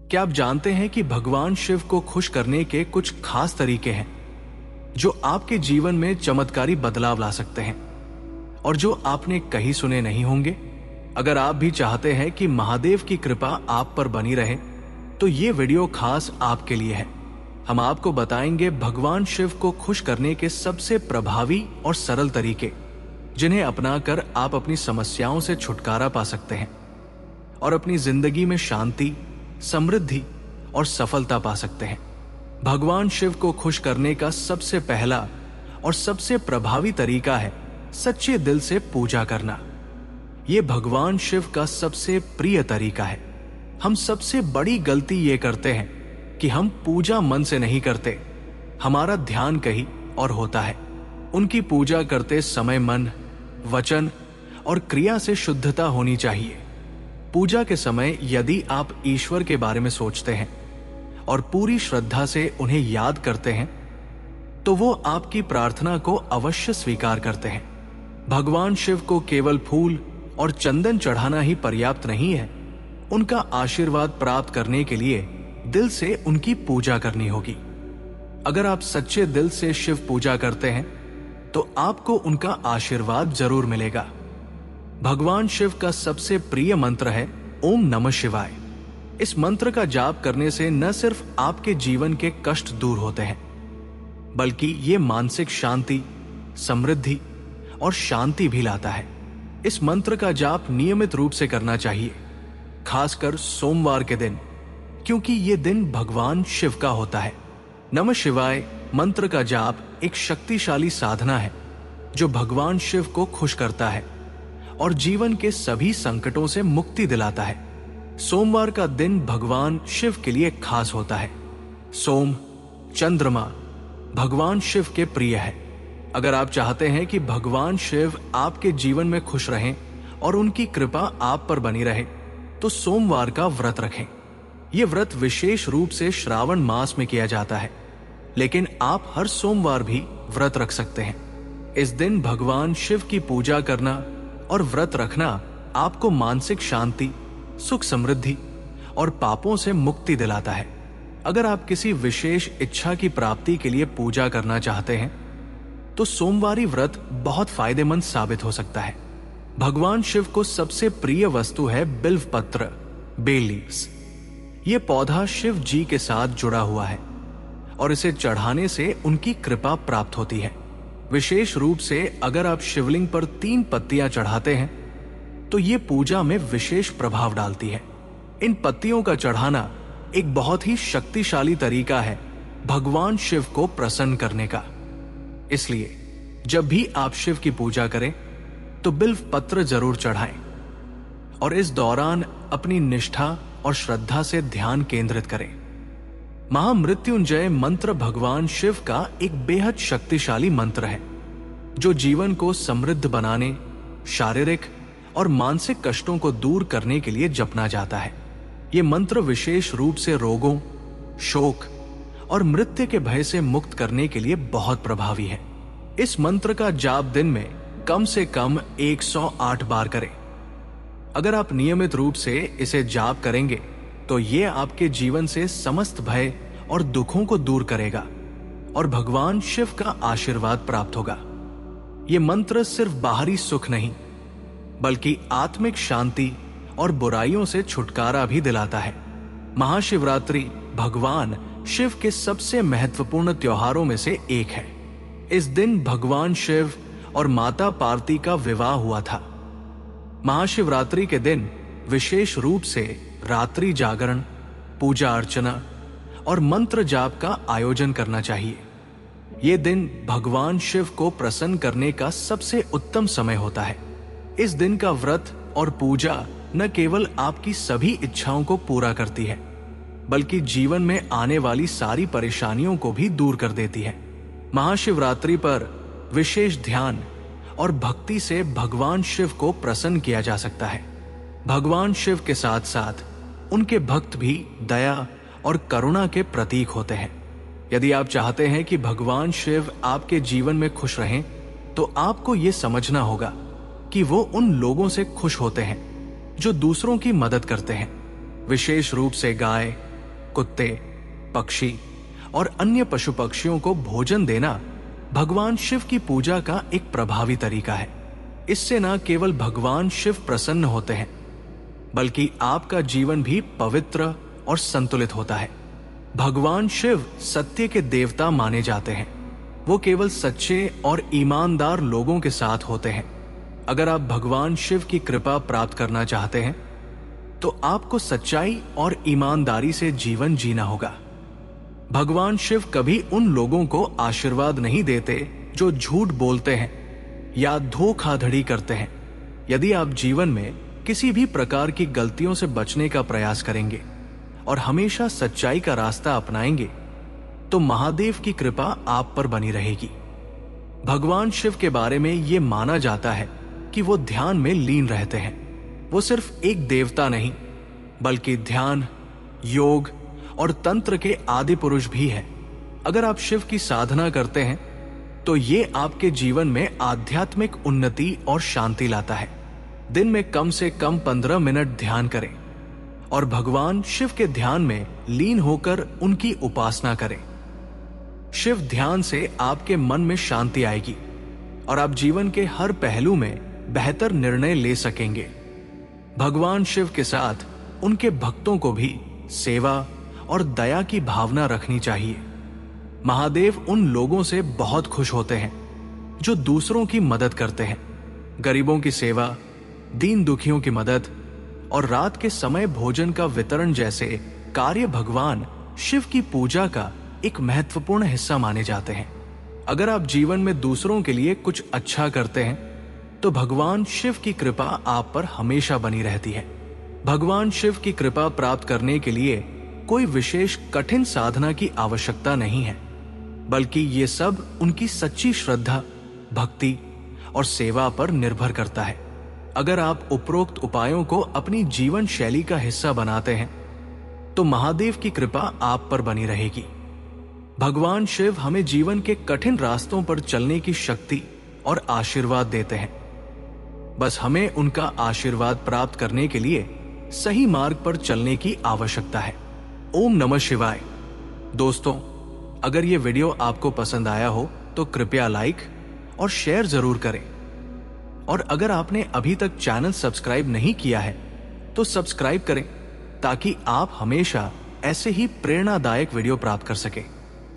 क्या आप जानते हैं कि भगवान शिव को खुश करने के कुछ खास तरीके हैं जो आपके जीवन में चमत्कारी बदलाव ला सकते हैं और जो आपने कहीं सुने नहीं होंगे? अगर आप भी चाहते हैं कि महादेव की कृपा आप पर बनी रहे तो ये वीडियो खास आपके लिए है। हम आपको बताएंगे भगवान शिव को खुश करने के सबसे प्रभावी और सरल तरीके, जिन्हें अपनाकर आप अपनी समस्याओं से छुटकारा पा सकते हैं और अपनी जिंदगी में शांति, समृद्धि और सफलता पा सकते हैं। भगवान शिव को खुश करने का सबसे पहला और सबसे प्रभावी तरीका है सच्चे दिल से पूजा करना। यह भगवान शिव का सबसे प्रिय तरीका है। हम सबसे बड़ी गलती ये करते हैं कि हम पूजा मन से नहीं करते, हमारा ध्यान कहीं और होता है। उनकी पूजा करते समय मन, वचन और क्रिया से शुद्धता होनी चाहिए। पूजा के समय यदि आप ईश्वर के बारे में सोचते हैं और पूरी श्रद्धा से उन्हें याद करते हैं तो वो आपकी प्रार्थना को अवश्य स्वीकार करते हैं। भगवान शिव को केवल फूल और चंदन चढ़ाना ही पर्याप्त नहीं है। उनका आशीर्वाद प्राप्त करने के लिए दिल से उनकी पूजा करनी होगी। अगर आप सच्चे दिल से शिव पूजा करते हैं तो आपको उनका आशीर्वाद जरूर मिलेगा। भगवान शिव का सबसे प्रिय मंत्र है ओम नमः शिवाय। इस मंत्र का जाप करने से न सिर्फ आपके जीवन के कष्ट दूर होते हैं, बल्कि ये मानसिक शांति, समृद्धि और शांति भी लाता है। इस मंत्र का जाप नियमित रूप से करना चाहिए, खासकर सोमवार के दिन, क्योंकि ये दिन भगवान शिव का होता है। नमः शिवाय मंत्र का जाप एक शक्तिशाली साधना है जो भगवान शिव को खुश करता है और जीवन के सभी संकटों से मुक्ति दिलाता है। सोमवार का दिन भगवान शिव के लिए खास होता है। सोम, चंद्रमा भगवान शिव के प्रिय है। अगर आप चाहते हैं कि भगवान शिव आपके जीवन में खुश रहें और उनकी कृपा आप पर बनी रहे तो सोमवार का व्रत रखें। यह व्रत विशेष रूप से श्रावण मास में किया जाता है, लेकिन आप हर सोमवार भी व्रत रख सकते हैं। इस दिन भगवान शिव की पूजा करना और व्रत रखना आपको मानसिक शांति, सुख, समृद्धि और पापों से मुक्ति दिलाता है। अगर आप किसी विशेष इच्छा की प्राप्ति के लिए पूजा करना चाहते हैं तो सोमवारी व्रत बहुत फायदेमंद साबित हो सकता है। भगवान शिव को सबसे प्रिय वस्तु है बिल्व पत्र, बेल लीव्स। ये पौधा शिव जी के साथ जुड़ा हुआ है और इसे चढ़ाने से उनकी कृपा प्राप्त होती है। विशेष रूप से अगर आप शिवलिंग पर 3 पत्तियां चढ़ाते हैं तो ये पूजा में विशेष प्रभाव डालती है। इन पत्तियों का चढ़ाना एक बहुत ही शक्तिशाली तरीका है भगवान शिव को प्रसन्न करने का। इसलिए जब भी आप शिव की पूजा करें तो बिल्व पत्र जरूर चढ़ाएं और इस दौरान अपनी निष्ठा और श्रद्धा से ध्यान केंद्रित करें। महामृत्युंजय मंत्र भगवान शिव का एक बेहद शक्तिशाली मंत्र है जो जीवन को समृद्ध बनाने, शारीरिक और मानसिक कष्टों को दूर करने के लिए जपना जाता है। यह मंत्र विशेष रूप से रोगों, शोक और मृत्यु के भय से मुक्त करने के लिए बहुत प्रभावी है। इस मंत्र का जाप दिन में कम से कम 108 बार करें। अगर आप नियमित रूप से इसे जाप करेंगे तो यह आपके जीवन से समस्त भय और दुखों को दूर करेगा और भगवान शिव का आशीर्वाद प्राप्त होगा। यह मंत्र सिर्फ बाहरी सुख नहीं, बल्कि आत्मिक शांति और बुराइयों से छुटकारा भी दिलाता है। महाशिवरात्रि भगवान शिव के सबसे महत्वपूर्ण त्योहारों में से एक है। इस दिन भगवान शिव और माता पार्वती का विवाह हुआ था। महाशिवरात्रि के दिन विशेष रूप से रात्रि जागरण, पूजा अर्चना और मंत्र जाप का आयोजन करना चाहिए। यह दिन भगवान शिव को प्रसन्न करने का सबसे उत्तम समय होता है। इस दिन का व्रत और पूजा न केवल आपकी सभी इच्छाओं को पूरा करती है, बल्कि जीवन में आने वाली सारी परेशानियों को भी दूर कर देती है। महाशिवरात्रि पर विशेष ध्यान और भक्ति से भगवान शिव को प्रसन्न किया जा सकता है। भगवान शिव के साथ साथ उनके भक्त भी दया और करुणा के प्रतीक होते हैं। यदि आप चाहते हैं कि भगवान शिव आपके जीवन में खुश रहें तो आपको ये समझना होगा कि वो उन लोगों से खुश होते हैं जो दूसरों की मदद करते हैं, विशेष रूप से गाय, कुत्ते, पक्षी और अन्य पशु पक्षियों को भोजन देना भगवान शिव की पूजा का एक प्रभावी तरीका है। इससे न केवल भगवान शिव प्रसन्न होते हैं, बल्कि आपका जीवन भी पवित्र और संतुलित होता है। भगवान शिव सत्य के देवता माने जाते हैं। वो केवल सच्चे और ईमानदार लोगों के साथ होते हैं। अगर आप भगवान शिव की कृपा प्राप्त करना चाहते हैं तो आपको सच्चाई और ईमानदारी से जीवन जीना होगा। भगवान शिव कभी उन लोगों को आशीर्वाद नहीं देते जो झूठ बोलते हैं या धोखाधड़ी करते हैं। यदि आप जीवन में किसी भी प्रकार की गलतियों से बचने का प्रयास करेंगे और हमेशा सच्चाई का रास्ता अपनाएंगे तो महादेव की कृपा आप पर बनी रहेगी। भगवान शिव के बारे में यह माना जाता है कि वो ध्यान में लीन रहते हैं। वो सिर्फ एक देवता नहीं, बल्कि ध्यान, योग और तंत्र के आदि पुरुष भी हैं। अगर आप शिव की साधना करते हैं तो ये आपके जीवन में आध्यात्मिक उन्नति और शांति लाता है। दिन में कम से कम 15 मिनट ध्यान करें और भगवान शिव के ध्यान में लीन होकर उनकी उपासना करें। शिव ध्यान से आपके मन में शांति आएगी और आप जीवन के हर पहलू में बेहतर निर्णय ले सकेंगे। भगवान शिव के साथ उनके भक्तों को भी सेवा और दया की भावना रखनी चाहिए। महादेव उन लोगों से बहुत खुश होते हैं जो दूसरों की मदद करते हैं। गरीबों की सेवा, दीन दुखियों की मदद और रात के समय भोजन का वितरण जैसे कार्य भगवान शिव की पूजा का एक महत्वपूर्ण हिस्सा माने जाते हैं। अगर आप जीवन में दूसरों के लिए कुछ अच्छा करते हैं तो भगवान शिव की कृपा आप पर हमेशा बनी रहती है। भगवान शिव की कृपा प्राप्त करने के लिए कोई विशेष कठिन साधना की आवश्यकता नहीं है, बल्कि ये सब उनकी सच्ची श्रद्धा, भक्ति और सेवा पर निर्भर करता है। अगर आप उपरोक्त उपायों को अपनी जीवन शैली का हिस्सा बनाते हैं तो महादेव की कृपा आप पर बनी रहेगी। भगवान शिव हमें जीवन के कठिन रास्तों पर चलने की शक्ति और आशीर्वाद देते हैं। बस हमें उनका आशीर्वाद प्राप्त करने के लिए सही मार्ग पर चलने की आवश्यकता है। ओम नमः शिवाय। दोस्तों, अगर ये वीडियो आपको पसंद आया हो तो कृपया लाइक और शेयर जरूर करें। और अगर आपने अभी तक चैनल सब्सक्राइब नहीं किया है तो सब्सक्राइब करें ताकि आप हमेशा ऐसे ही प्रेरणादायक वीडियो प्राप्त कर सकें।